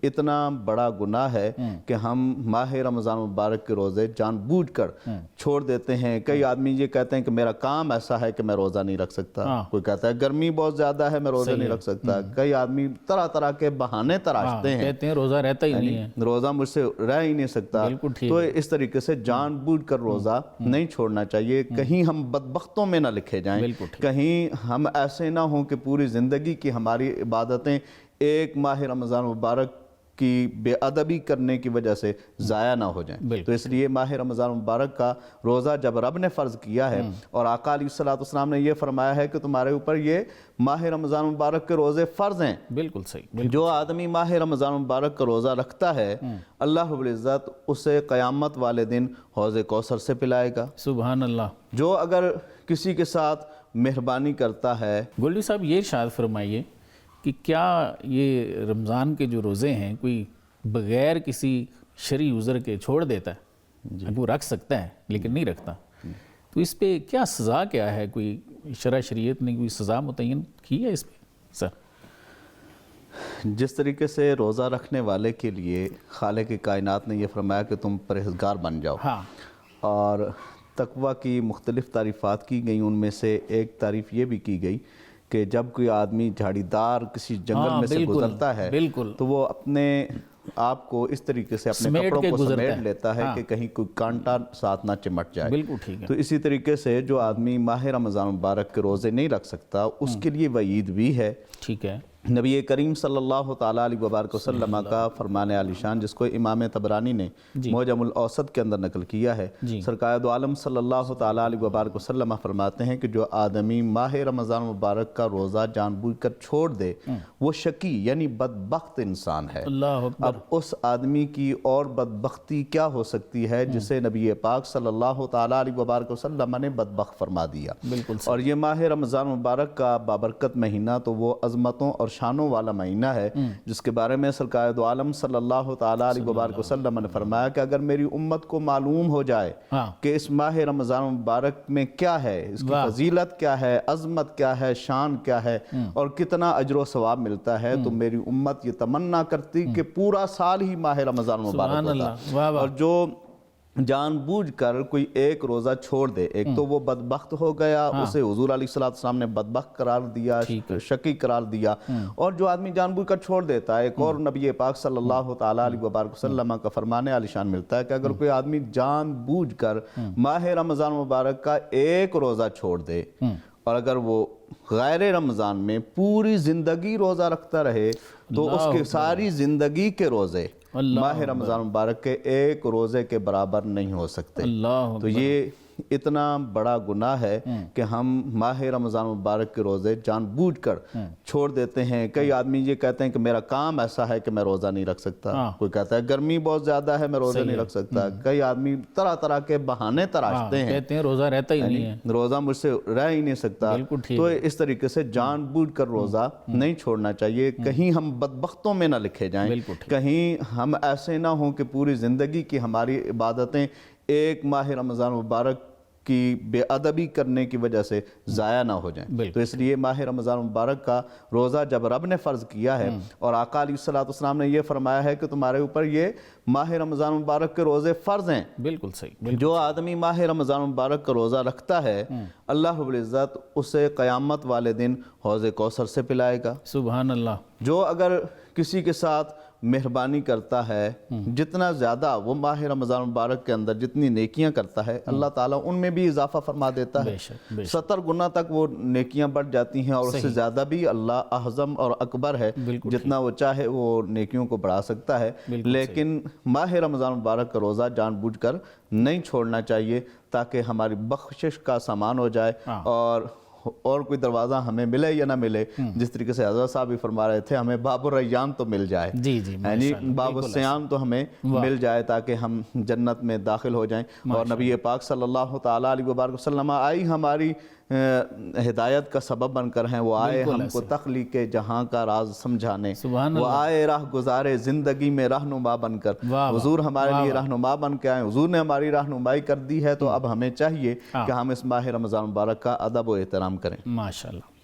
اتنا بڑا گناہ ہے کہ ہم ماہ رمضان مبارک کے روزے جان بوجھ کر چھوڑ دیتے ہیں۔ کئی آدمی یہ کہتے ہیں کہ میرا کام ایسا ہے کہ میں روزہ نہیں رکھ سکتا، کوئی کہتا ہے گرمی بہت زیادہ ہے میں روزہ نہیں رکھ سکتا، کئی آدمی طرح طرح کے بہانے تراشتے ہیں، کہتے ہیں روزہ رہتا ہی نہیں ہے، روزہ مجھ سے رہ ہی نہیں سکتا۔ تو اس طریقے سے جان بوجھ کر روزہ نہیں چھوڑنا چاہیے، کہیں ہم بدبختوں میں نہ لکھے جائیں، کہیں ہم ایسے نہ ہوں کہ پوری زندگی کی ہماری عبادتیں ایک ماہ رمضان مبارک کی بے ادبی کرنے کی وجہ سے ضائع نہ ہو جائیں۔ تو اس لیے ماہ رمضان مبارک کا روزہ جب رب نے فرض کیا ہے اور آقا علیہ السلام نے یہ فرمایا ہے کہ تمہارے اوپر یہ ماہ رمضان مبارک کے روزے فرض ہیں، بالکل صحیح، جو آدمی ماہ رمضان مبارک کا روزہ رکھتا ہے اللہ رب العزت اسے قیامت والے دن حوض کوثر سے پلائے گا۔ سبحان اللہ۔ جو اگر کسی کے ساتھ مہربانی کرتا ہے۔ گولڈی صاحب یہ ارشاد فرمائیے کہ کیا یہ رمضان کے جو روزے ہیں کوئی بغیر کسی شرعی عذر کے چھوڑ دیتا ہے؟ وہ رکھ سکتا ہے لیکن نہیں رکھتا، تو اس پہ کیا سزا کیا ہے؟ کوئی شریعت نے کوئی سزا متعین کی ہے اس پہ؟ سر جس طریقے سے روزہ رکھنے والے کے لیے خالق کائنات نے یہ فرمایا کہ تم پرہیزگار بن جاؤ، اور تقویٰ کی مختلف تعریفات کی گئیں، ان میں سے ایک تعریف یہ بھی کی گئی کہ جب کوئی آدمی جھاڑی دار کسی جنگل میں سے گزرتا ہے تو وہ اپنے آپ کو اس طریقے سے اپنے کپڑوں کو سمیٹ لیتا ہے کہ کہیں کوئی کانٹا ساتھ نہ چمٹ جائے۔ بالکل ٹھیک ہے۔ تو اسی طریقے سے جو آدمی ماہ رمضان مبارک کے روزے نہیں رکھ سکتا اس کے لیے وعید بھی ہے۔ ٹھیک ہے۔ نبی کریم صلی اللہ تعالیٰ علیہ وبارک وسلم کا فرمان عالی شان جس کو امام طبرانی نے معجم الاوسط کے اندر نقل کیا ہے، سرکار دو عالم صلی اللہ تعالیٰ علیہ وبارک وسلم فرماتے ہیں کہ جو آدمی ماہ رمضان مبارک کا روزہ جان بوجھ کر چھوڑ دے وہ شقی یعنی بدبخت انسان ہے۔ اب اس آدمی کی اور بدبختی کیا ہو سکتی ہے جسے نبی پاک صلی اللہ تعالیٰ علیہ وبارک وسلم نے بدبخت فرما دیا۔ اور یہ ماہ رمضان مبارک کا بابرکت مہینہ تو وہ عظمتوں اور شانوں والا مہینہ ہے جس کے بارے میں سرکار دو عالم صلی اللہ تعالیٰ علیہ وبارک وسلم نے فرمایا کہ اگر میری امت کو معلوم ہو جائے کہ اس ماہ رمضان مبارک میں کیا ہے، اس کی فضیلت کیا ہے، عظمت کیا ہے، شان کیا ہے اور کتنا اجر و ثواب ملتا ہے، تو میری امت یہ تمنا کرتی کہ پورا سال ہی ماہ رمضان مبارک ہوتا۔ اور جو جان بوجھ کر کوئی ایک روزہ چھوڑ دے، ایک تو وہ بدبخت ہو گیا، اسے حضور علیہ السلام نے بدبخت قرار دیا، شقی قرار دیا، اور جو آدمی جان بوجھ کر چھوڑ دیتا ہے ایک اور نبی پاک صلی اللہ تعالیٰ علیہ وبارک وسلم کا فرمان عالی شان ملتا ہے کہ اگر کوئی آدمی جان بوجھ کر ماہ رمضان مبارک کا ایک روزہ چھوڑ دے اور اگر وہ غیر رمضان میں پوری زندگی روزہ رکھتا رہے تو اس کے ساری زندگی کے روزے ماہ رمضان مبارک کے ایک روزے کے برابر نہیں ہو سکتے۔ تو یہ اتنا بڑا گناہ ہے کہ ہم ماہ رمضان مبارک کے روزے جان بوجھ کر چھوڑ دیتے ہیں۔ کئی آدمی یہ کہتے ہیں کہ میرا کام ایسا ہے کہ میں روزہ نہیں رکھ سکتا، کوئی کہتا ہے گرمی بہت زیادہ ہے میں روزہ نہیں رکھ سکتا، کئی آدمی طرح طرح کے بہانے تراشتے ہیں، کہتے ہیں روزہ رہتا ہی نہیں ہے، روزہ مجھ سے رہ ہی نہیں سکتا۔ تو اس طریقے سے جان بوجھ کر روزہ نہیں چھوڑنا چاہیے، کہیں ہم بدبختوں میں نہ لکھے جائیں، کہیں ہم ایسے نہ ہوں کہ پوری زندگی کی ہماری عبادتیں ایک ماہ رمضان مبارک کی بے ادبی کرنے کی وجہ سے ضائع نہ ہو جائیں۔ تو اس لیے ماہ رمضان مبارک کا روزہ جب رب نے فرض کیا ہے اور آقا علیہ السلام نے یہ فرمایا ہے کہ تمہارے اوپر یہ ماہ رمضان مبارک کے روزے فرض ہیں، بالکل صحیح، جو آدمی ماہ رمضان مبارک کا روزہ رکھتا ہے اللہ رب العزت اسے قیامت والے دن حوض کوثر سے پلائے گا۔ سبحان اللہ۔ جو اگر کسی کے ساتھ مہربانی کرتا ہے، جتنا زیادہ وہ ماہ رمضان مبارک کے اندر جتنی نیکیاں کرتا ہے اللہ تعالیٰ ان میں بھی اضافہ فرما دیتا ہے، 70 گنا تک وہ نیکیاں بڑھ جاتی ہیں، اور اس سے زیادہ بھی اللہ اعظم اور اکبر ہے، جتنا وہ چاہے وہ نیکیوں کو بڑھا سکتا ہے۔ لیکن ماہ رمضان مبارک کا روزہ جان بوجھ کر نہیں چھوڑنا چاہیے تاکہ ہماری بخشش کا سامان ہو جائے، اور کوئی دروازہ ہمیں ملے یا نہ ملے، جس طریقے سے حضرت صاحب بھی فرما رہے تھے ہمیں باب الریان تو مل جائے، یعنی باب السیان تو ہمیں مل جائے تاکہ ہم جنت میں داخل ہو جائیں۔ اور نبی پاک صلی اللہ تعالیٰ علیہ وبارک وسلم آئی ہماری ہدایت کا سبب بن کر ہیں، وہ آئے ہم کو تخلیق جہاں کا راز سمجھانے، وہ آئے راہ گزارے زندگی میں رہنما بن کر، حضور ہمارے لیے رہنما بن کے آئے، حضور نے ہماری رہنمائی کر دی ہے، تو اب ہمیں چاہیے کہ ہم اس ماہ رمضان مبارک کا ادب و احترام کریں۔ ماشاءاللہ۔